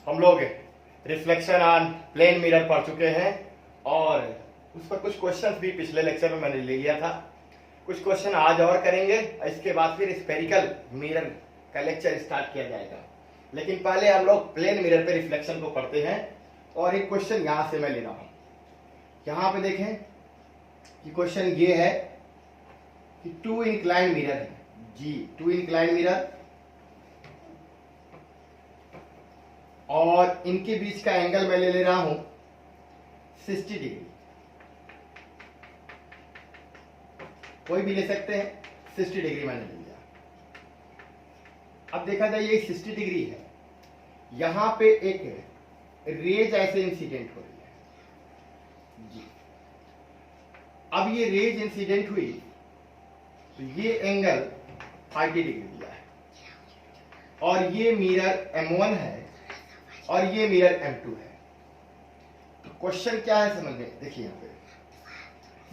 हम लोग reflection on plane mirror पढ़ चुके हैं और उस पर कुछ क्वेश्चंस भी पिछले लेक्चर में मैंने ले लिया था। कुछ क्वेश्चन आज और करेंगे, इसके बाद फिर स्फेरिकल मिरर का लेक्चर स्टार्ट किया जाएगा। लेकिन पहले हम लोग प्लेन मिरर पे रिफ्लेक्शन को पढ़ते हैं और एक क्वेश्चन यहां से मैं ले रहा हूं। यहां पे देखें कि क्वेश्चन ये है कि टू इंक्लाइन मिरर है जी, टू इंक्लाइन मिरर और इनके बीच का एंगल मैं ले रहा हूं 60 डिग्री। कोई भी ले सकते हैं, 60 डिग्री मैंने ले लिया। अब देखा जाए ये 60 डिग्री है, यहां पे एक रेज ऐसे इंसिडेंट हो रही है जी। अब ये रेज इंसिडेंट हुई तो ये एंगल 30 डिग्री दिया है और ये मिरर M1 है और ये मिरर M2 है। तो क्वेश्चन क्या है समझ में, देखिए यहां पे,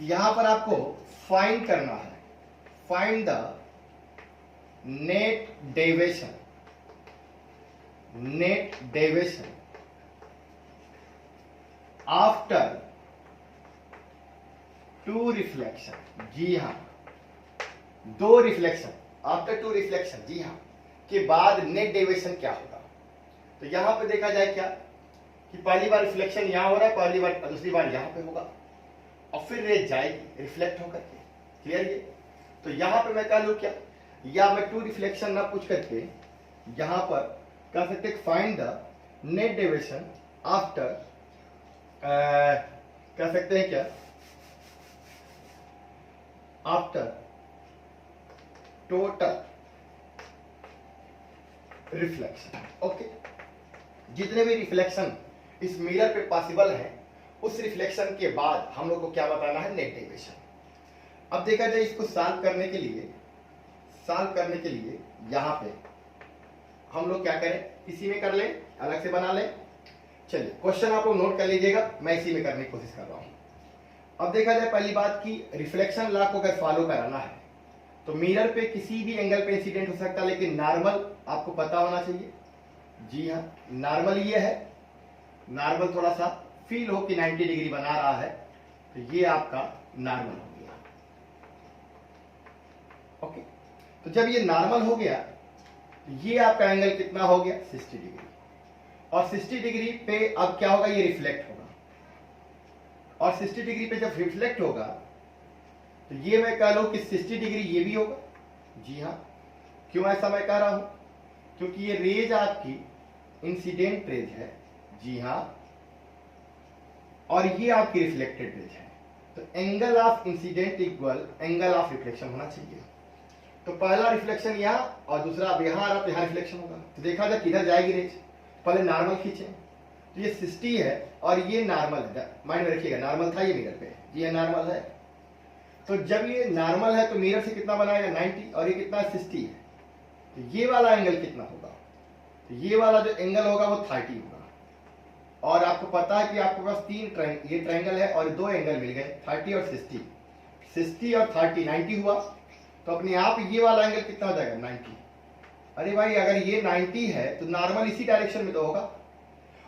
यहां पर आपको फाइंड करना है, find the net deviation, net deviation after two reflection. जी हां, दो रिफ्लेक्शन, आफ्टर टू रिफ्लेक्शन, जी हां, के बाद नेट डेविएशन क्या होगा। तो यहां पे देखा जाए क्या कि पहली बार रिफ्लेक्शन यहां हो रहा है, पहली बार, दूसरी बार यहां पे होगा और फिर रेज जाएगी रिफ्लेक्ट होकर के। क्लियर ये? तो यहां पे मैं कह लूं क्या, या मैं टू रिफ्लेक्शन ना पूछ करके यहां पर कह सकते find the net deviation after, कह सकते हैं क्या, आफ्टर टोटल रिफ्लेक्शन। ओके, जितने भी रिफ्लेक्शन इस मिरर पे पॉसिबल है उस रिफ्लेक्शन के बाद हम लोग को क्या बताना है, नेट डेविएशन। अब देखा जाए इसको सॉल्व करने के लिए, सॉल्व करने के लिए यहां पे हम लोग क्या करें, इसी में कर लें, अलग से बना लें। चलिए क्वेश्चन आप लोग नोट कर लीजिएगा, मैं इसी में करने की कोशिश कर रहा हूं। अब देखा जाए पहली बात की रिफ्लेक्शन लॉ को अगर फॉलो कराना है तो मिरर पे किसी भी एंगल पे इंसिडेंट हो सकता है, लेकिन नॉर्मल आपको पता होना चाहिए। जी हाँ, नॉर्मल ये है, नॉर्मल थोड़ा सा फील हो कि 90 डिग्री बना रहा है, तो ये आपका नॉर्मल हो गया। ओके, तो जब ये नॉर्मल हो गया तो ये आपका एंगल कितना हो गया, 60 डिग्री। और 60 डिग्री पे अब क्या होगा, ये रिफ्लेक्ट होगा और 60 डिग्री पे जब रिफ्लेक्ट होगा तो ये मैं कह लूं कि 60 डिग्री ये भी होगा। जी हाँ, क्यों ऐसा मैं कह रहा हूं, क्योंकि ये रेज आपकी इंसिडेंट रेज है। जी हाँ, और ये आपकी रिफ्लेक्टेड रेज है। तो angle of incident equal angle of reflection होना चाहिए। तो पहला रिफ्लेक्शन यहां और दूसरा अब यहां आ रहा तो यहां रिफ्लेक्शन होगा। तो देखा जाए किधर जाएगी रेज, पहले नॉर्मल खींचे तो ये 60 है और ये नॉर्मल है, माइंड में रखिएगा, नॉर्मल था ये मिरर पे, ये नॉर्मल है। तो जब ये नॉर्मल है तो मिरर से कितना बनाएगा, 90, और ये कितना 60 है। तो ये वाला एंगल कितना होगा, तो ये वाला जो एंगल होगा वो 30 होगा। और आपको पता है कि आपके पास ये ट्रायंगल है और दो एंगल मिल गए, 30 और 60, 60 और 30 90 हुआ। तो अपने आप ये वाला एंगल कितना हो जाएगा, 90। अरे भाई अगर ये 90 है तो नॉर्मल इसी डायरेक्शन में तो होगा,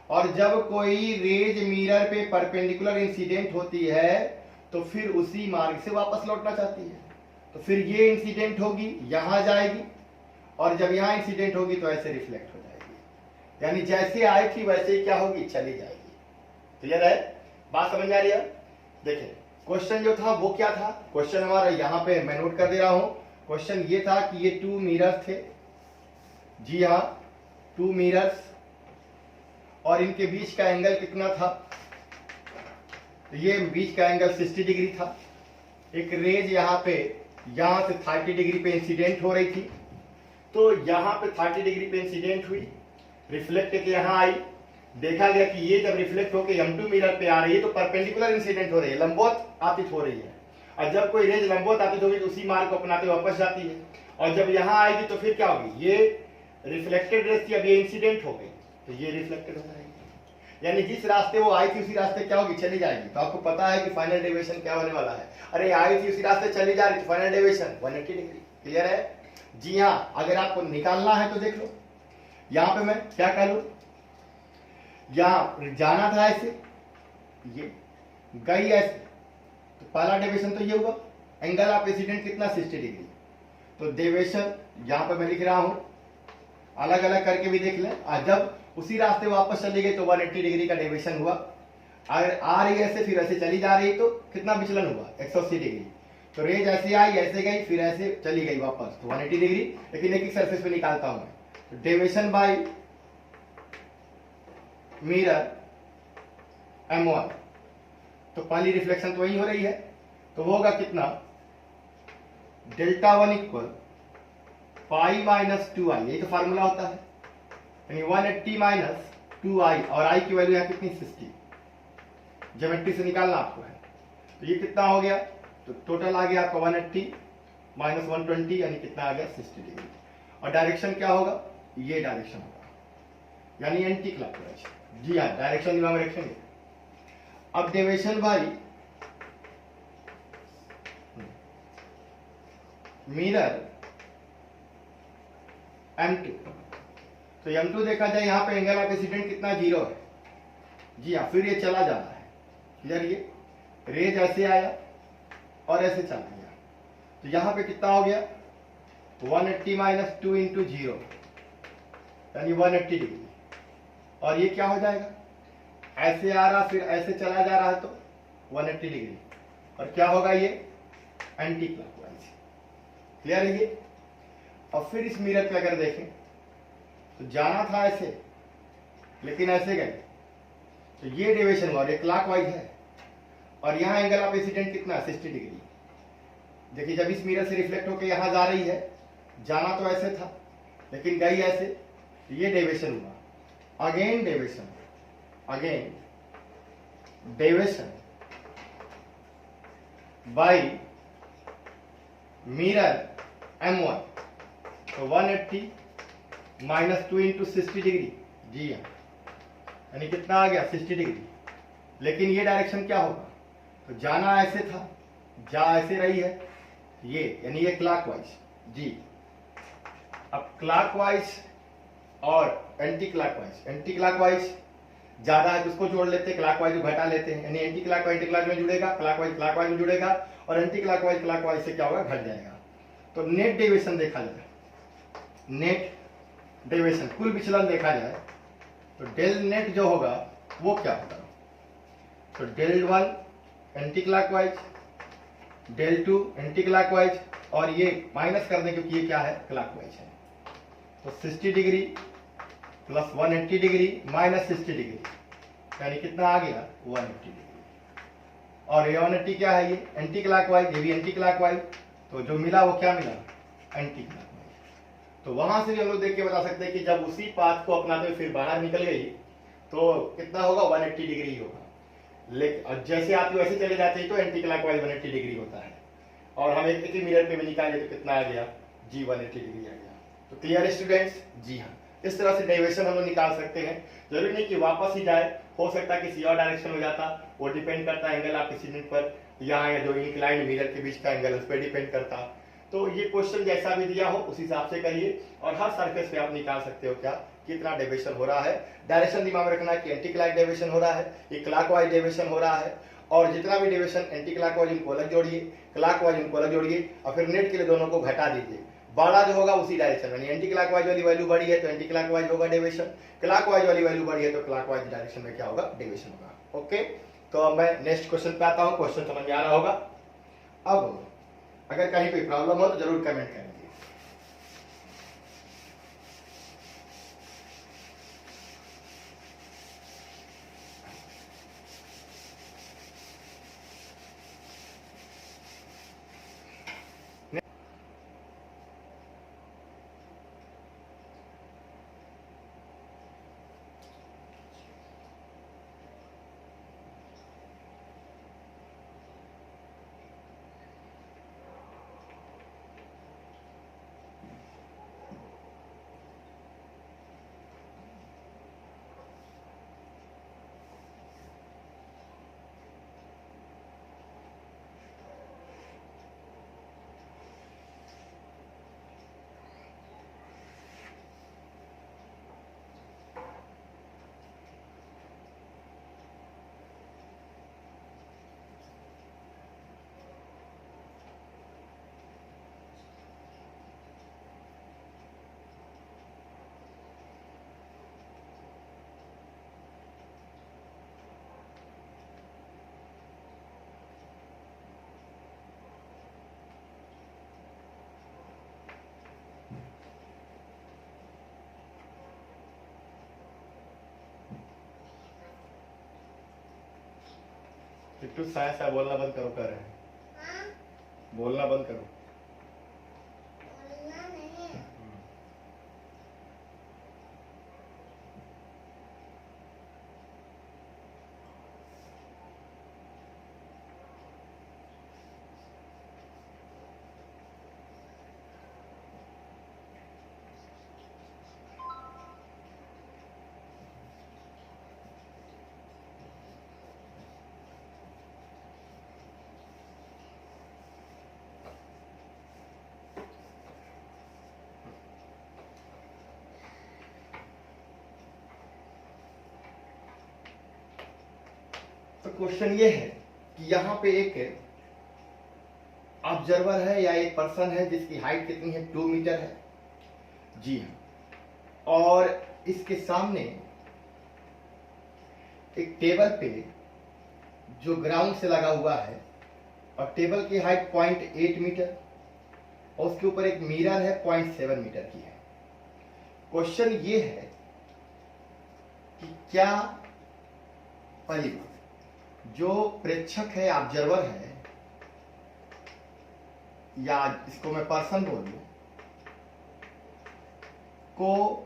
और जब कोई रेज मिरर पे परपेंडिकुलर इंसिडेंट होती है तो फिर उसी मार्ग से वापस लौटना चाहती है। तो फिर ये इंसिडेंट होगी, यहां जाएगी, और जब यहां इंसिडेंट होगी तो ऐसे रिफ्लेक्ट हो जाएगी, यानी जैसे आई थी वैसे ही क्या होगी, चली जाएगी। क्लियर है, बात समझ आ रही है? देखिए क्वेश्चन जो था वो क्या था, क्वेश्चन हमारा यहां पे मैं नोट कर दे रहा हूं। क्वेश्चन ये था कि ये टू मिरर्स थे। जी हाँ, टू मिरर्स और इनके बीच का एंगल कितना था, तो ये बीच का एंगल 60 डिग्री था। एक रेज यहां पे, यहां से 30 डिग्री पे इंसिडेंट हो रही थी, तो यहां पे 30 डिग्री पे इंसिडेंट हुई, रिफ्लेक्ट करके यहां आई। देखा गया कि ये जब रिफ्लेक्ट होकर M2 मिरर पे आ रही है तो परपेंडिकुलर इंसिडेंट हो रही है, लंबवत आतित हो रही है। और जब कोई रेज लंबवत आतित होगी तो उसी मार्ग को अपनाते वापस जाती है, और जब यहां आएगी तो फिर क्या होगी, ये रिफ्लेक्टेड रेज थी, अब ये इंसिडेंट हो गई तो ये रिफ्लेक्टेड हो जाएगी, यानी जिस रास्ते वो आई थी उसी रास्ते क्या होगी, चली जाएगी। तो आपको पता है कि फाइनल डेविएशन क्या होने वाला है, अरे आई थी उसी रास्ते चली जा रही, तो फाइनल डेविएशन 180 डिग्री। क्लियर है? जी हाँ, अगर आपको निकालना है तो देख लो, यहां पे मैं क्या कह लू, यहां जाना था ऐसे, ये गई ऐसे, तो पहला डेविएशन तो ये हुआ। एंगल ऑफ इंसिडेंट कितना 60 डिग्री। तो डेविएशन यहां पर मैं लिख रहा हूं, अलग अलग करके भी देख लें। और जब उसी रास्ते वापस चली गई तो 180 डिग्री का डेविएशन हुआ। अगर आ रही ऐसे फिर ऐसे चली जा रही तो कितना विचलन हुआ 180 डिग्री। तो रेज ऐसे आई, ऐसे गई, फिर ऐसे चली गई वापस, तो 180 डिग्री। लेकिन एक ही सरफेस पे निकालता हूं मैं, तो डेविएशन बाय मिरर M1, तो पहली रिफ्लेक्शन तो वही हो रही है, तो वो होगा कितना, delta 1 equal pi minus 2i, यही तो फार्मूला होता है, यानी 180 माइनस 2i, और i की वैल्यू है कितनी 60, ज्योमेट्री से निकालना आपको है। तो ये कितना हो गया, तो टोटल आ गया आपका 180 माइनस 120, यानी कितना आ गया 60 डिग्री। और डायरेक्शन क्या होगा, ये डायरेक्शन होगा, यानी एंटी क्लॉकवाइज। जी हाँ, डायरेक्शन दिमाग में रखेंगे। अब डेविएशन बाई मिरर M2, तो M2 देखा जाए यहां पे एंगल ऑफ इंसिडेंट कितना 0 है। जी हाँ, फिर ये चला जा रहा है, क्लियर। ये रेज ऐसे आया और ऐसे चला गया, तो यहां पे कितना हो गया 180 माइनस 2 इंटू 0, यानी 180 डिग्री। और ये क्या हो जाएगा, ऐसे आ रहा फिर ऐसे चला जा रहा है, तो 180 डिग्री। और क्या होगा, ये एंटी क्लॉकवाइज, क्लियर है ये। और फिर इस मिरर पे अगर देखें तो जाना था ऐसे, लेकिन ऐसे गए, तो ये डेविएशन हुआ, ये क्लॉकवाइज है। और यहां एंगल ऑफ इंसिडेंट कितना 60 डिग्री। देखिए जब इस मिरर से रिफ्लेक्ट होकर यहां जा रही है, जाना तो ऐसे था लेकिन गई ऐसे, तो ये डेविएशन हुआ। Again deviation, again deviation by mirror M1, तो 180 माइनस 2 इंटू 60 डिग्री। जी हाँ, यानी कितना आ गया 60 डिग्री। लेकिन ये डायरेक्शन क्या होगा, तो जाना ऐसे था, जा ऐसे रही है, ये यानी ये क्लॉकवाइज। जी, अब क्लॉकवाइज और एंटी क्लॉकवाइज, एंटी क्लॉकवाइज ज्यादा है तो उसको जोड़ लेते हैं, क्लॉकवाइज को घटा लेते हैं, यानी एंटी क्लॉकवाइज एंटी क्लॉकवाइज में जुड़ेगा, क्लॉकवाइज क्लॉकवाइज में जुड़ेगा, और एंटी क्लॉकवाइज क्लॉकवाइज से क्या होगा, घट जाएगा। तो नेट डेविएशन देखा जाए, नेट डेविएशन कुल विचलन देखा जाए, तो डेल नेट जो होगा वो क्या होगा, तो del 1 anti clockwise, del 2 anti clockwise, और ये माइनस कर दें क्योंकि ये क्या है, क्लॉकवाइज है। तो 60 degree plus 180 degree minus 60 degree, यानी कितना आ गया 180 डिग्री। और ये 180 क्या है, ये एंटी क्लॉकवाइज, ये भी एंटी क्लॉकवाइज, तो जो मिला वो क्या मिला, एंटी क्लॉकवाइज। तो वहां से भी हम लोग देख के बता सकते हैं कि जब उसी पाथ को अपनाते हुए फिर बाहर निकल गई तो कितना होगा, 180 डिग्री होगा। लेकिन जैसे आती वैसे चले जाते हैं तो एंटी क्लॉकवाइज 180 डिग्री होता है। और हम एक ही मिरर पे भी निकाले तो कितना आ गया, जी 180 डिग्री आ गया। तो क्लियर है स्टूडेंट्स, जी हाँ, इस तरह से डेविएशन हम लोग निकाल सकते हैं। जरूरी नहीं कि वापस ही जाए, हो सकता है किसी और डायरेक्शन हो जाता, वो डिपेंड करता है एंगल ऑफ इंसिडेंट पर, यहाँ या जो इंक्लाइंड मिरर के बीच का एंगल उस पर डिपेंड करता। तो ये क्वेश्चन जैसा भी दिया हो उस हिसाब से करिए, और हर सरफेस पे आप निकाल सकते हो क्या कितना डेविएशन हो रहा है। डायरेक्शन दिमाग में रखना है कि एंटी क्लॉक डेविएशन हो रहा है, ये क्लॉकवाइज डेविएशन हो रहा है, और जितना भी डेविएशन एंटी क्लॉकवाइज उनको अलग जोड़िए, क्लॉकवाइज उनको अलग जोड़िए, और फिर नेट के लिए दोनों को घटा दीजिए। बड़ा जो होगा उसी डायरेक्शन में, एंटी क्लॉकवाइज वाली वैल्यू बढ़ी है तो एंटी क्लॉकवाइज होगा डेविएशन, क्लॉकवाइज वाली वैल्यू बढ़ी है तो क्लॉकवाइज डायरेक्शन में क्या होगा, डेविएशन होगा। ओके, तो अब मैं नेक्स्ट क्वेश्चन पे आता हूँ। क्वेश्चन समझ में आ रहा होगा। अब अगर कहीं कोई प्रॉब्लम हो तो जरूर कमेंट करें। किट्टू साया साया बोलना बंद करो, कर रहे हैं। बोलना बंद करो। तो क्वेश्चन ये है कि यहाँ पे एक ऑब्जर्वर है या एक पर्सन है जिसकी हाइट कितनी है, 2 मीटर है। जी हाँ। और इसके सामने एक टेबल पे जो ग्राउंड से लगा हुआ है और टेबल की हाइट 0.8 मीटर और उसके ऊपर एक मिरर है 0.7 मीटर की है। क्वेश्चन ये है कि क्या पहली बात, जो प्रेक्षक है, ऑब्जर्वर है, या इसको मैं पर्सन बोल दूं, को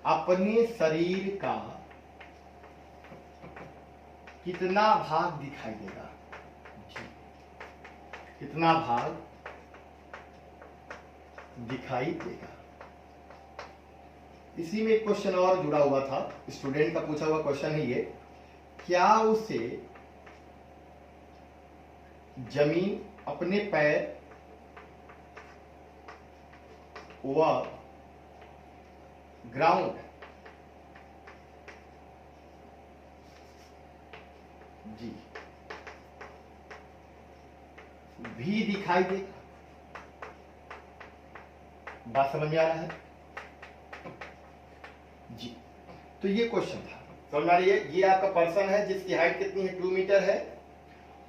अपने शरीर का कितना भाग दिखाई देगा? जी, कितना भाग दिखाई देगा? इसी में एक क्वेश्चन और जुड़ा हुआ था, स्टूडेंट का पूछा हुआ क्वेश्चन है ये, क्या उसे जमीन, अपने पैर व ग्राउंड जी भी दिखाई देगा? बात समझ में आ रहा है? जी, तो ये क्वेश्चन था। समझ में आ रही है? ये आपका पर्सन है जिसकी हाइट कितनी है, 2 मीटर है,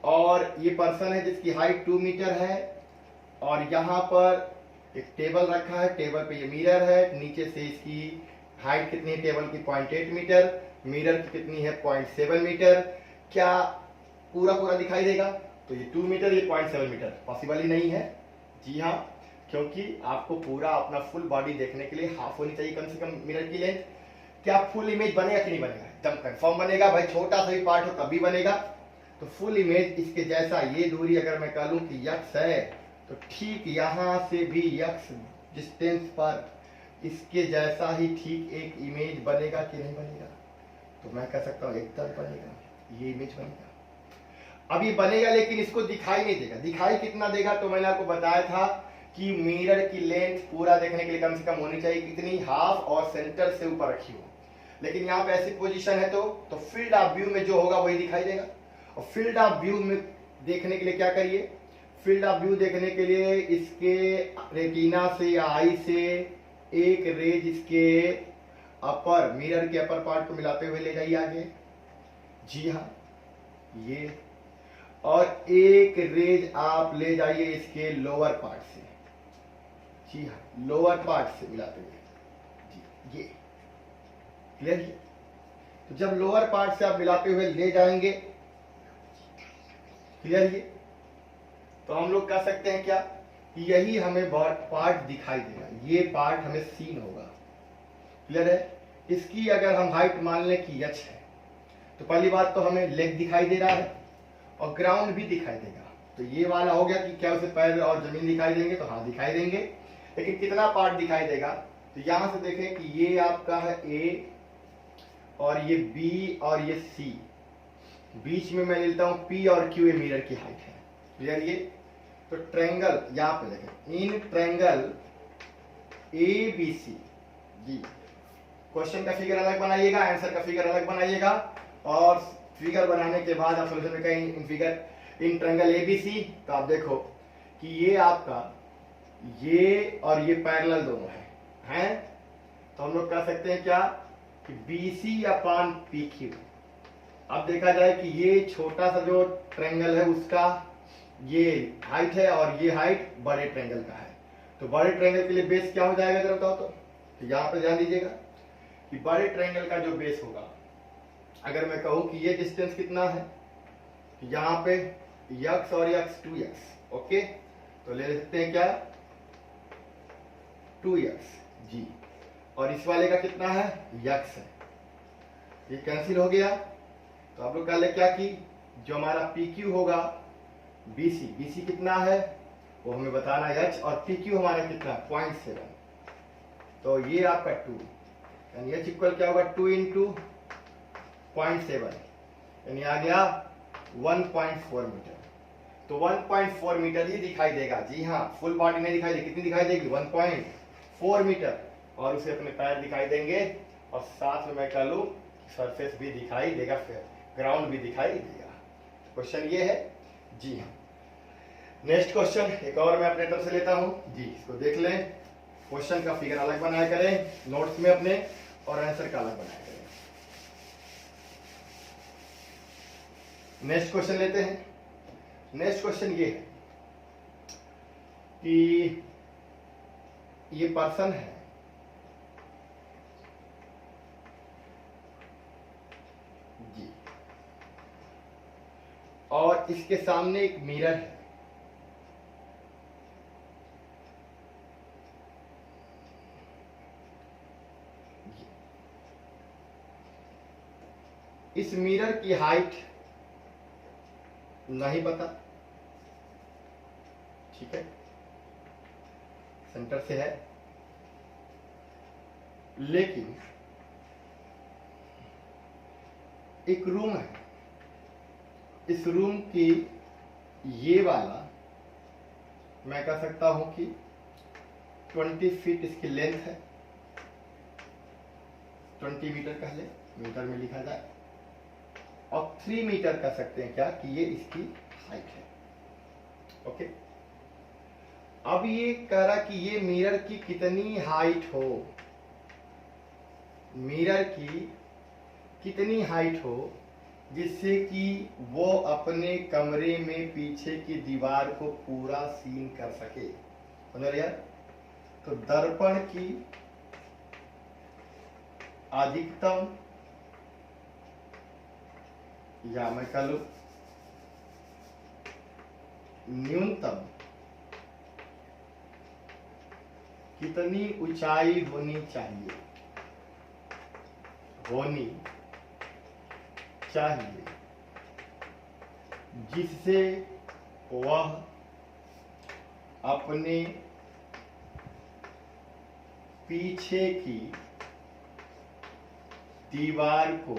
और ये पर्सन है जिसकी हाइट 2 मीटर है, और यहाँ पर एक टेबल रखा है, टेबल पे ये मिरर है, नीचे से इसकी हाइट कितनी है टेबल की, 0.8 मीटर, मिरर की कितनी है, 0.7 मीटर। क्या पूरा पूरा दिखाई देगा? तो ये 2 मीटर, ये 0.7 मीटर पॉसिबल ही नहीं है। जी हाँ, क्योंकि आपको पूरा अपना फुल बॉडी देखने के लिए हाफ होनी चाहिए कम से कम मिरर की लेंथ। क्या फुल इमेज बनेगा कि नहीं बनेगा? एकदम कंफर्म बनेगा भाई, छोटा सा भी पार्ट हो तभी बनेगा। तो फुल इमेज इसके जैसा, ये दूरी अगर मैं कह लूं कि यक्स है, तो ठीक यहां से भी यक्स डिस्टेंस पर इसके जैसा ही ठीक एक इमेज बनेगा कि नहीं बनेगा? तो मैं कह सकता हूं एकदम बनेगा, ये इमेज बनेगा। अब ये बनेगा लेकिन इसको दिखाई नहीं देगा। दिखाई कितना देगा? तो मैंने आपको बताया था कि मिरर की लेंथ पूरा देखने के लिए कम से कम होनी चाहिए कितनी, हाफ, और सेंटर से ऊपर रखी हो। लेकिन यहाँ पे ऐसी पोजीशन है तो फील्ड ऑफ व्यू में जो होगा वही दिखाई देगा। और फील्ड ऑफ व्यू में देखने के लिए क्या करिए? फील्ड ऑफ व्यू देखने के लिए इसके रेटिना से या आई से एक रेज इसके अपर, मिरर के अपर पार्ट को मिलाते हुए ले जाइए आगे। जी हाँ, ये, और एक रेज आप ले जाइए इसके लोअर पार्ट से। जी हाँ, लोअर पार्ट से मिलाते हुए जी, ये क्लियर है? तो जब लोअर पार्ट से आप मिलाते हुए ले जाएंगे, क्लियर है? तो हम लोग कह सकते हैं क्या, यही हमें पार्ट दिखाई देगा, ये पार्ट हमें सीन होगा। क्लियर है? इसकी अगर हम हाइट मान लें कि h है, तो पहली बात तो हमें लेग दिखाई दे रहा है और ग्राउंड भी दिखाई देगा। तो ये वाला हो गया कि क्या उसे पैर और जमीन दिखाई देंगे? तो हाँ दिखाई देंगे, लेकिन कितना पार्ट दिखाई देगा? तो यहां से देखें कि ये आपका है A और ये B और ये C, बीच में मैं लेता हूं P और Q, ये मिरर की हाइट है। क्लियर? ये तो ट्रायंगल यहां पे देखें, इन ट्रायंगल ABC जी, क्वेश्चन का फिगर अलग बनाइएगा, आंसर का फिगर अलग बनाइएगा, और फिगर बनाने के बाद आप सोल्यूशन में कहीं in figure in triangle ABC, तो आप देखो कि ये आपका ये और ये पैरेलल दोनों हैं। तो हम लोग कह सकते हैं क्या कि BC अपान PQ। अब देखा जाए कि ये छोटा सा जो ट्रायंगल है उसका ये हाइट है और ये हाइट बड़े ट्रायंगल का है। तो बड़े ट्रायंगल के लिए बेस क्या हो जाएगा जरा बताओ? तो यहां पे ध्यान दीजिएगा कि बड़े ट्रायंगल का जो बेस होगा, अगर मैं कहूं कि ये डिस्टेंस कितना है, तो यहाँ पे x और x 2x, ओके, तो ले सकते हैं क्या 2x जी, और इस वाले का कितना है x है, ये कैंसिल हो गया। तो आप लोग पहले क्या की, जो हमारा PQ होगा BC कितना है वो हमें बताना है h, और PQ हमारा कितना 0.7, तो ये आपका 2 यानी h इक्वल क्या होगा 2 इंटू 0.7 यानी आ गया 1.4 मीटर। तो 1.4 मीटर ही दिखाई देगा, जी हाँ, फुल बॉडी नहीं दिखाई देगी, कितनी दिखाई देगी 1.4 मीटर, और उसे अपने पैर दिखाई देंगे, और साथ में मैं कह लूं सरफेस भी दिखाई देगा, फिर ग्राउंड भी दिखाई देगा। क्वेश्चन ये है, जी हाँ। नेक्स्ट क्वेश्चन एक और मैं अपने तरफ से लेता हूं जी, इसको देख लें। क्वेश्चन का फिगर अलग बनाया करें नोट्स में अपने, और आंसर का अलग बनाया करें। नेक्स्ट क्वेश्चन लेते हैं। नेक्स्ट क्वेश्चन ये है कि ये पर्सन है, जी, और इसके सामने एक मिरर है, इस मिरर की हाइट नहीं पता, ठीक है, सेंटर से है, लेकिन एक रूम है, इस रूम की ये वाला मैं कह सकता हूं कि 20 फीट इसकी लेंथ है, 20 मीटर कह ले, मीटर में लिखा जाए, और 3 मीटर कह सकते हैं क्या कि ये इसकी हाइट है, ओके। अब ये कह रहा कि ये मिरर की कितनी हाइट हो, मिरर की कितनी हाइट हो जिससे कि वो अपने कमरे में पीछे की दीवार को पूरा सीन कर सके, समझ रहे यार। तो दर्पण की अधिकतम या मैं कह लूं न्यूनतम कितनी ऊंचाई होनी चाहिए, जिससे वह अपने पीछे की दीवार को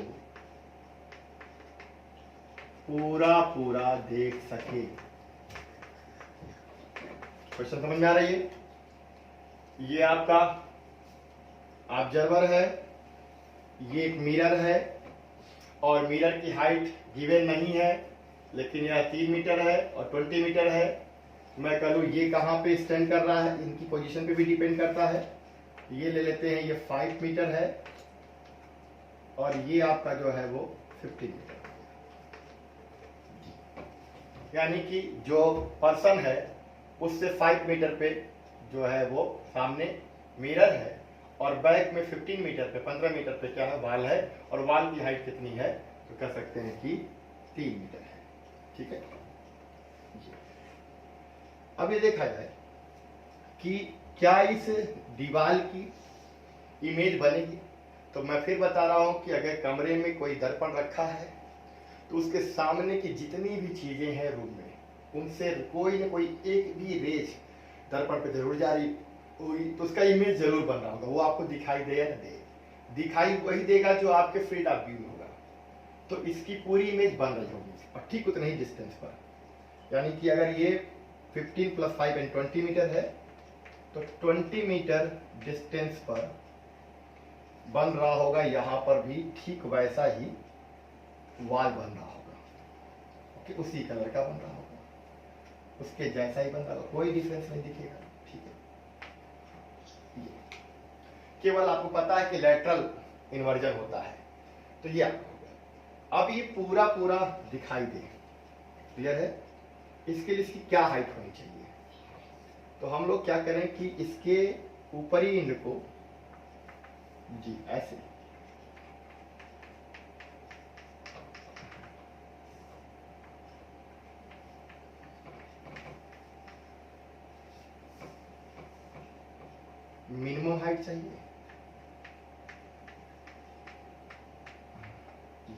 पूरा पूरा देख सके। क्वेश्चन समझ में आ रही है? ये आपका ऑब्जर्वर है, ये एक मिरर है, और मिरर की हाइट गिवन नहीं है, लेकिन यह 3 मीटर है और 20 मीटर है। मैं कह लूँ ये कहाँ पे स्टैंड कर रहा है, इनकी पोजीशन पे भी डिपेंड करता है। ये ले लेते हैं, ये 5 मीटर है, और ये आपका जो है वो 15 मीटर, यानी कि जो पर्सन है उससे 5 मीटर पे जो है वो सामने मिरर है, और बैक में 15 मीटर पे 15 मीटर पे क्या है वाल है, और वाल की हाइट कितनी है तो कह सकते हैं कि 3 मीटर है, ठीक है। अब ये देखा जाए कि क्या इस दीवार की इमेज बनेगी। तो मैं फिर बता रहा हूं कि अगर कमरे में कोई दर्पण रखा है तो उसके सामने की जितनी भी चीजें हैं रूम में, उनसे कोई ना कोई एक भी रेज दर्पण पे जरूर जा रही हुई, तो उसका इमेज जरूर बन रहा होगा। वो आपको दिखाई दे या न दे, दिखाई वही देगा जो आपके फील्ड ऑफ व्यू में होगा। तो इसकी पूरी इमेज बन रही होगी, और ठीक उतना ही डिस्टेंस पर, यानी कि अगर ये 15 + 5 = 20 मीटर है, तो 20 मीटर डिस्टेंस पर बन रहा होगा, यहां पर भी ठीक वैसा ही वॉल बन रहा होगा, ओके, उसी कलर का बन रहा होगा, उसके जैसा ही बन रहा होगा, कोई डिफरेंस नहीं दिखेगा, ठीक है। केवल आपको पता है कि लैटरल इन्वर्जन होता है, तो ये आपको हो गया। अब ये पूरा पूरा दिखाई दे, क्लियर है? इसके लिए इसकी क्या हाइट होनी चाहिए? तो हम लोग क्या करें कि इसके ऊपरी एंड को जी ऐसे हाइट चाहिए,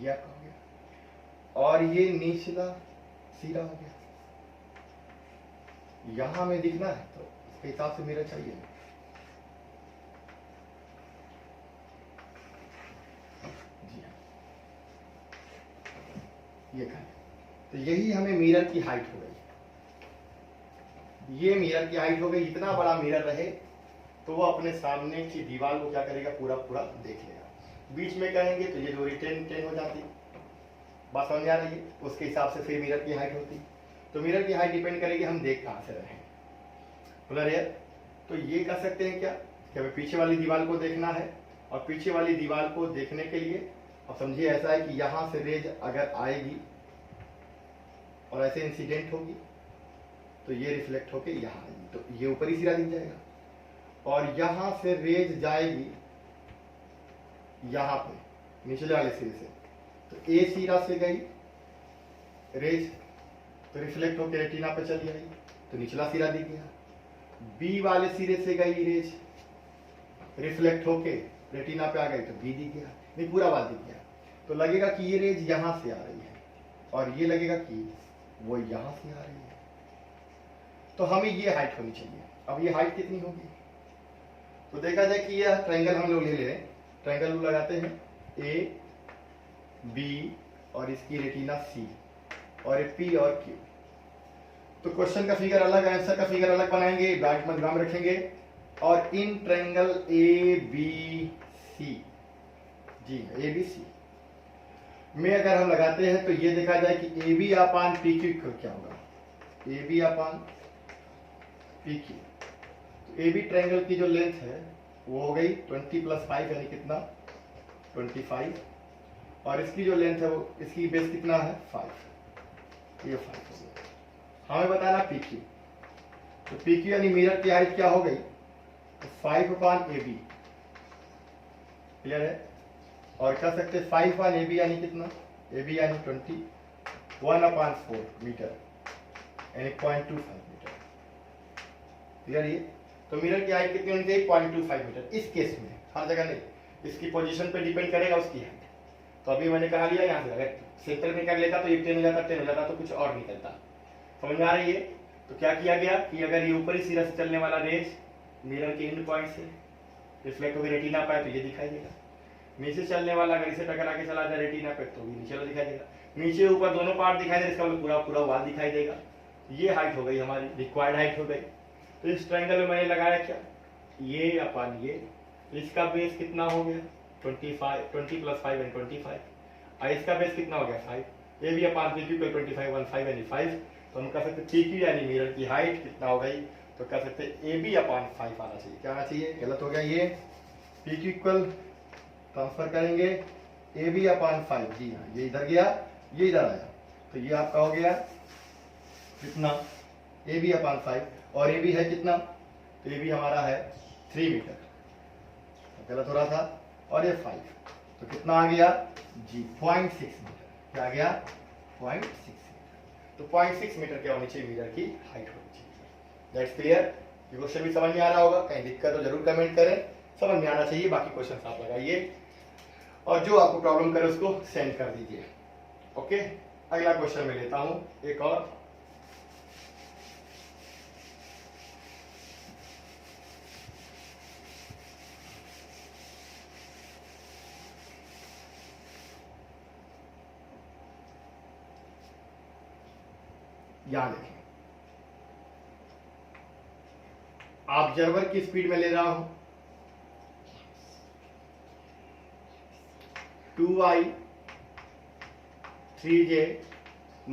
ये आपका हो गया। और ये निचला सिरा हो गया, यहां में दिखना है तो इसके हिसाब से मिरर चाहिए। जी हाँ, ये कहा, तो यही हमें मिरर की हाइट हो गई। ये मिरर की हाइट हो गई। इतना बड़ा मिरर रहे तो वो अपने सामने की दीवार को क्या करेगा, पूरा पूरा देख लेगा। बीच में कहेंगे तो ये दूरी 10 हो जाती। बात समझ आ रही है? उसके हिसाब से फिर मिरर की हाइट होती। तो मिरर की हाइट डिपेंड करेगी हम देख कहां से रहे हैं। तो ये कर सकते हैं क्या कि हमें पीछे वाली दीवार को देखना है, और पीछे वाली दीवार को देखने के लिए अब समझिए ऐसा है कि यहां से रेज अगर आएगी और ऐसे इंसिडेंट होगी तो ये रिफ्लेक्ट होके यहां आएगी, तो ये ऊपर ही सिरा दिख जाएगा। और यहां से रेज जाएगी यहां पे निचले वाले सिरे से, तो ए सिरा से गई रेज तो रिफ्लेक्ट होकर रेटिना पे चली आई तो निचला सिरा दिख गया। बी वाले सिरे से गई रेज, रिफ्लेक्ट होके रेटिना पे आ गई तो बी दिख गया, नहीं पूरा वाल दिख गया। तो लगेगा कि ये रेज यहां से आ रही है और ये लगेगा कि वो यहां से आ रही है। तो हमें ये हाइट होनी चाहिए। अब ये हाइट कितनी होगी, तो देखा जाए कि ये ट्रायंगल हम लोग ले ले रहे हैं। ट्रायंगल लगाते हैं ए बी और इसकी रेटिना सी और पी और क्यू। तो क्वेश्चन का फिगर अलग, आंसर का फिगर अलग बनाएंगे, ब्रैकेट में दिमाग में रखेंगे। और in triangle A B C, जी ए बी सी में अगर हम लगाते हैं तो ये देखा जाए कि A B upon P Q क्या होगा, A B upon P Q. तो ए बी ट्रायंगल की जो लेंथ है वो हो गई 20 + 5 यानी कितना 25, और इसकी जो लेंथ है वो इसकी बेस कितना है 5, ये 5 हो गया। हमें बताना पी क्यू, तो पी क्यू यानी मिरर की हाइट क्या हो गई, तो 5/AB, क्लियर है। और कह सकते 5/AB यानी कितना, AB यानी 20, 1/4 मीटर यानी 0.25 मीटर, क्लियर। ये तो मिरर की हाइट कितनी होनी चाहिए 0.25 मीटर। इस केस में हर जगह नहीं, इसकी पोजीशन पे डिपेंड करेगा उसकी हाइट। तो अभी मैंने कहा लिया यहाँ से अगर सेंटर में कर लेता तो ये 10 हो जाता, 10 हो जाता तो कुछ और निकलता। समझ में आ रही है? तो क्या किया गया कि अगर ये ऊपरी सिरा से चलने वाला रेज मिरर के एंड पॉइंट से रिफ्लेक्ट होकर रेटिना पे तो ये दिखाई देगा, नीचे चलने वाला अगर इसे टकरा के चला जाए रेटिना पे तो भी नीचे वाला दिखाई देगा, नीचे ऊपर दोनों पार्ट दिखाई देगा, इसका मतलब पूरा पूरा वाल दिखाई देगा। ये हाइट हो गई हमारी रिक्वायर्ड हाइट हो गई। तो इस ट्रायंगल में मैंने लगाया क्या, ये अपान ये, इसका बेस कितना हो गया 20 + 5 यानी 25, और इसका बेस कितना हो गया 5, ये भी अपान पी क्यू 25 15 यानी 5। तो हम कह सकते पी क्यू यानी मिरर की हाइट कितना हो गई, तो कह सकते ए बी अपान 5 आना चाहिए। क्या आना चाहिए, गलत हो गया ये, पी क्यू इक्वल ट्रांसफर करेंगे ए बी अपान 5, जी हाँ ये इधर गया ये इधर आया, तो ये आपका हो गया कितना ए बी अपान 5, और ए बी है कितना, तो ए बी हमारा है 3 मीटर, तो गलत हो रहा था, और ये 5 तो कितना आ गया जी 0.6 मीटर। क्या आ गया 0.6 मीटर। तो 0.6 मीटर क्या होनी चाहिए मिरर की हाइट होनी चाहिए। That's clear. ये क्वेश्चन भी समझ में आ रहा होगा, कहीं दिक्कत तो जरूर कमेंट करें, समझ में आना चाहिए। बाकी क्वेश्चन आप लगाइए और जो आपको प्रॉब्लम करे उसको सेंड कर दीजिए। ओके, अगला क्वेश्चन मैं लेता हूं एक और। यहां देखें, ऑब्जर्वर की स्पीड में ले रहा हूं 2i 3j -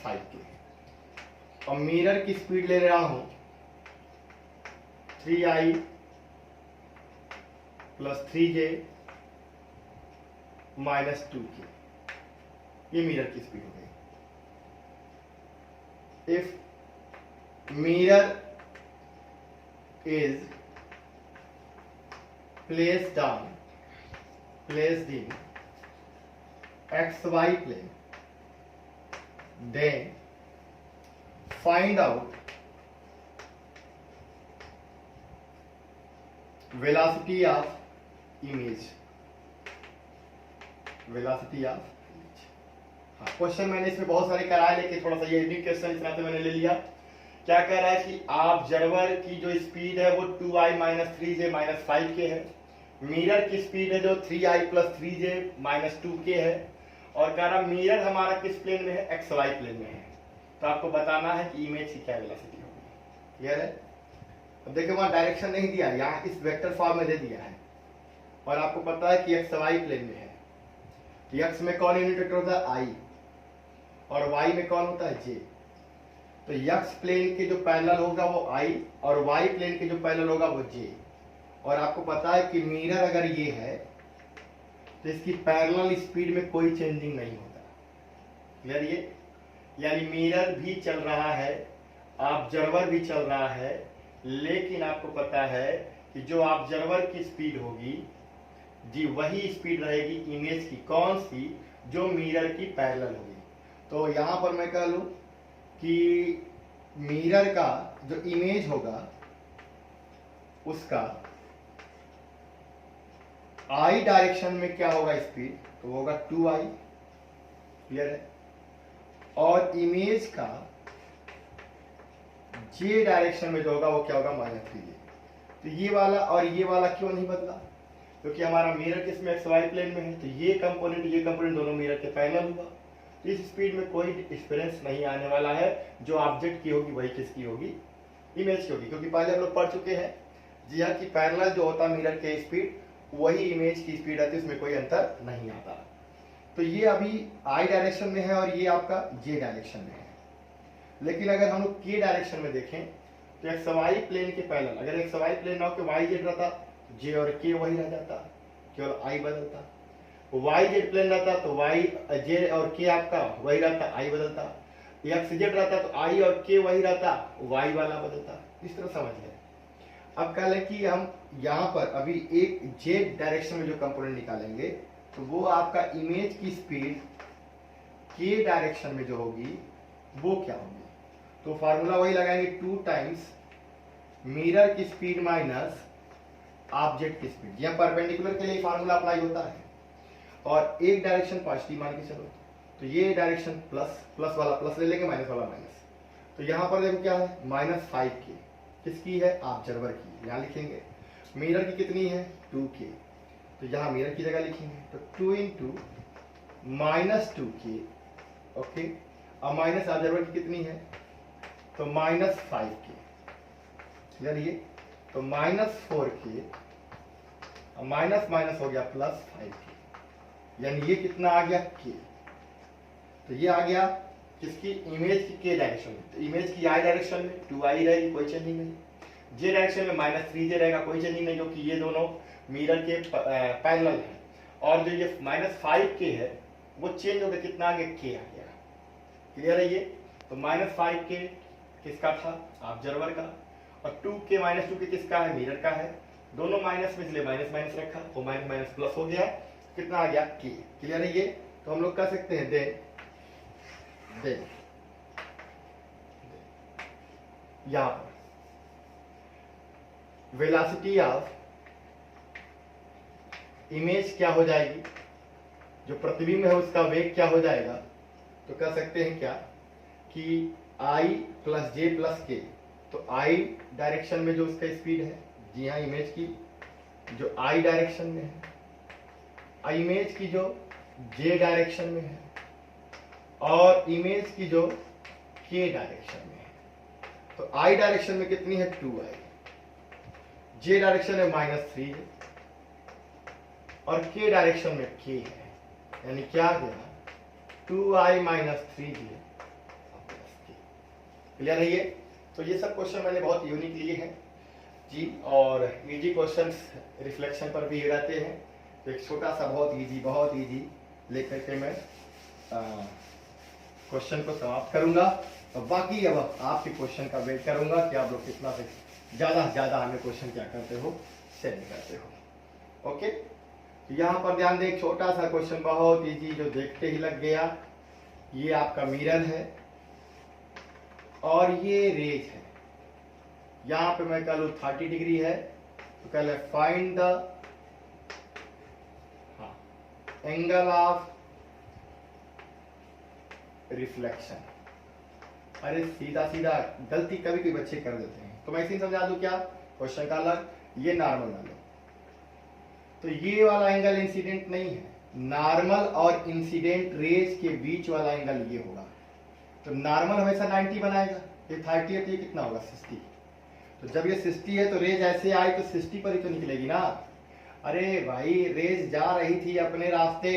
5k, और मिरर की स्पीड ले रहा हूं 3i + 3j - 2k। ये मिरर की स्पीड हो गई। If mirror is placed in XY plane, then find out velocity of image, velocity of image. हाँ, क्वेश्चन मैंने इसमें बहुत सारे कराए, लेकिन थोड़ा सा ये यूनिक क्वेश्चन इस तरह से मैंने ले लिया। क्या कह रहा है कि ऑब्जर्वर की जो स्पीड है वो 2i माइनस 3j माइनस 5 के है, मिरर की स्पीड है जो 3i प्लस 3j माइनस 2 के है, और कह रहा मिरर हमारा किस प्लेन में है, XY प्लेन में है। तो आपको बताना है कि इमेज की क्या वेलोसिटी होगी। क्लियर है? अब देखिए वहां डायरेक्शन नहीं दिया, यहाँ इस वेक्टर फॉर्म में दे दिया है, और आपको पता है कि XY प्लेन में है। x में कौन यूनिट वेक्टर होता है, i, और y में कौन होता है, j। तो x प्लेन के जो पैरेलल होगा वो i, और y प्लेन के जो पैरेलल होगा वो j। और आपको पता है कि मिरर अगर ये है तो इसकी पैरेलल स्पीड में कोई चेंजिंग नहीं होता। क्लियर? ये यानी मिरर भी चल रहा है, ऑब्जर्वर भी चल रहा है, लेकिन आपको पता है कि जो ऑब्जर्वर की स्पीड होगी जी वही स्पीड रहेगी इमेज की, कौन सी, जो मिरर की पैरेलल होगी। तो यहां पर मैं कह लूं कि मिरर का जो इमेज होगा उसका आई डायरेक्शन में क्या होगा स्पीड, तो वो होगा 2i। क्लियर है? और इमेज का जे डायरेक्शन में जो होगा वो क्या होगा, माइनस 3j। तो ये वाला और ये वाला क्यों नहीं बदला, क्योंकि हमारा मिरर किसमें, XY प्लेन में है, तो ये कंपोनेंट दोनों मिरर के पैरेलल हुआ। तो इस स्पीड में कोई डिफरेंस नहीं आने वाला है, जो ऑब्जेक्ट की होगी वही किसकी होगी, इमेज की होगी। क्योंकि पहले हम लोग पढ़ चुके हैं जी हाँ कि पैरेलल जो होता है मिरर के स्पीड वही इमेज की स्पीड आती है, उसमें कोई अंतर नहीं आता। तो ये अभी आई डायरेक्शन में है और ये आपका जे डायरेक्शन में है। लेकिन अगर हम लोग के डायरेक्शन में देखें तो XY प्लेन के पैरेलल, अगर XY प्लेन ना हो के YZ रहता, जे और के वही रह जाता, केवल आई बदलता। YZ प्लेन रहता तो Y जे और के आपका वही रहता, आई बदलता। XZ रहता तो आई और के वही रहता, Y वाला बदलता। इस तरह समझ लें। अब कह लें कि हम यहाँ पर अभी एक जे डायरेक्शन में जो कंपोनेंट निकालेंगे तो वो आपका इमेज की स्पीड के डायरेक्शन में जो होगी वो क्या होगी, तो फार्मूला वही लगाएंगे, 2 टाइम्स मिरर की स्पीड माइनस ऑब्जेक्ट की स्पीड। यहाँ परपेंडिकुलर के लिए फार्मूला अप्लाई होता है, और एक डायरेक्शन पॉजिटिव मान के चलो, तो ये डायरेक्शन प्लस वाला प्लस ले लेंगे, माइनस वाला माइनस। तो यहाँ पर देखो क्या है, -5 के, किसकी है, ऑब्जर्वर की। यहाँ लिखेंगे मिरर की कितनी है, 2 के, तो यहाँ मिरर की जगह लिखेंगे तो 2 इंटू -2k। ओके, अब माइनस ऑब्जर्वर की कितनी है, तो -5 के। क्लियर? ये तो -4k, माइनस माइनस हो गया +5k, यानी ये कितना आ गया, k। तो ये आ गया किसकी, इमेज की के डायरेक्शन में। तो इमेज की आई डायरेक्शन में 2i रहेगी, कोई चेंजिंग नहीं। जे डायरेक्शन में -3j रहेगा, कोई चेंजिंग नहीं, क्योंकि ये दोनों मिरर के पैरेलल है। और जो ये -5k है वो चेंज हो गया, कितना आ गया, k आ गया। क्लियर है? ये तो -5k किसका था, ऑब्जर्वर का, और 2k -2k किसका है, मिरर का है। दोनों माइनस में, इसलिए माइनस माइनस रखा, तो माइनस माइनस प्लस हो गया, कितना आ गया, k। क्लियर है? ये तो हम लोग कह सकते हैं दे यहां पर वेलोसिटी ऑफ इमेज क्या हो जाएगी, जो प्रतिबिंब है उसका वेग क्या हो जाएगा, तो कह सकते हैं क्या कि i प्लस जे प्लस के। तो i डायरेक्शन में जो उसका स्पीड है, जी हाँ, इमेज की जो i डायरेक्शन में है, इमेज की जो j डायरेक्शन में है, और इमेज की जो k डायरेक्शन में है। तो i डायरेक्शन में कितनी है, 2i, j डायरेक्शन में -3, और k डायरेक्शन में k है, यानी क्या गया, 2i - 3j। क्लियर है? ये तो ये सब क्वेश्चन मैंने बहुत यूनिक लिए हैं जी, और इजी क्वेश्चंस रिफ्लेक्शन पर भी रहते हैं। तो एक छोटा सा बहुत इजी लेकर के मैं क्वेश्चन को समाप्त करूंगा, और बाकी अब आपके क्वेश्चन का वेट करूंगा कि आप लोग कितना से ज्यादा हमें क्वेश्चन क्या करते हो, सेंड करते हो। ओके, तो यहाँ पर ध्यान दें, एक छोटा सा क्वेश्चन बहुत इजी, जो देखते ही लग गया। ये आपका मिरर है और ये रेज है। यहाँ पे मैं कह लूँ 30 डिग्री है, तो कह ले find the angle of reflection. अरे सीधा सीधा गलती कभी कभी बच्चे कर देते हैं, तो मैं ऐसे ही समझा दूं क्या, क्वेश्चन का अलग, ये नॉर्मल मान लो, तो ये वाला एंगल इंसिडेंट नहीं है, नॉर्मल और इंसिडेंट रेज के बीच वाला एंगल ये होगा। तो नॉर्मल हमेशा 90 बनाएगा, ये 30 है तो ये कितना होगा 60। तो जब ये 60 है तो रेज ऐसे आई तो 60 पर ही तो निकलेगी ना। अरे भाई रेज जा रही थी अपने रास्ते,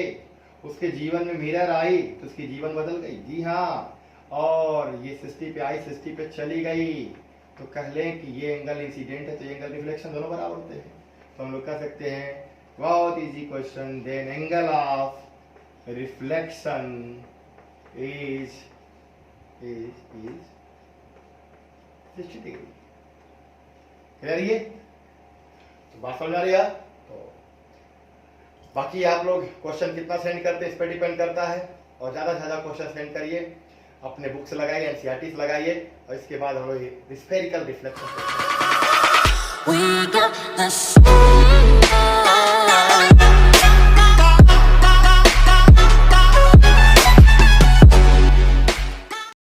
उसके जीवन में मिरर आई तो उसकी जीवन बदल गई, जी हाँ, और ये 60 पे आई 60 पे चली गई, तो कह लें कि ये एंगल इंसिडेंट है तो ये एंगल रिफ्लेक्शन, दोनों बराबर होते हैं। तो हम लोग कह सकते हैं बहुत easy question, then angle of reflection is 60 degree. Clear ये तो बात समझ आ रही है। तो बाकी आप लोग क्वेश्चन कितना सेंड करते हैं इस पर डिपेंड करता है, और ज्यादा से ज्यादा क्वेश्चन सेंड करिए, अपने बुक्स लगाइए, एनसीईआरटी लगाइए, और इसके बाद हम लोग स्फेरिकल रिफ्लेक्शन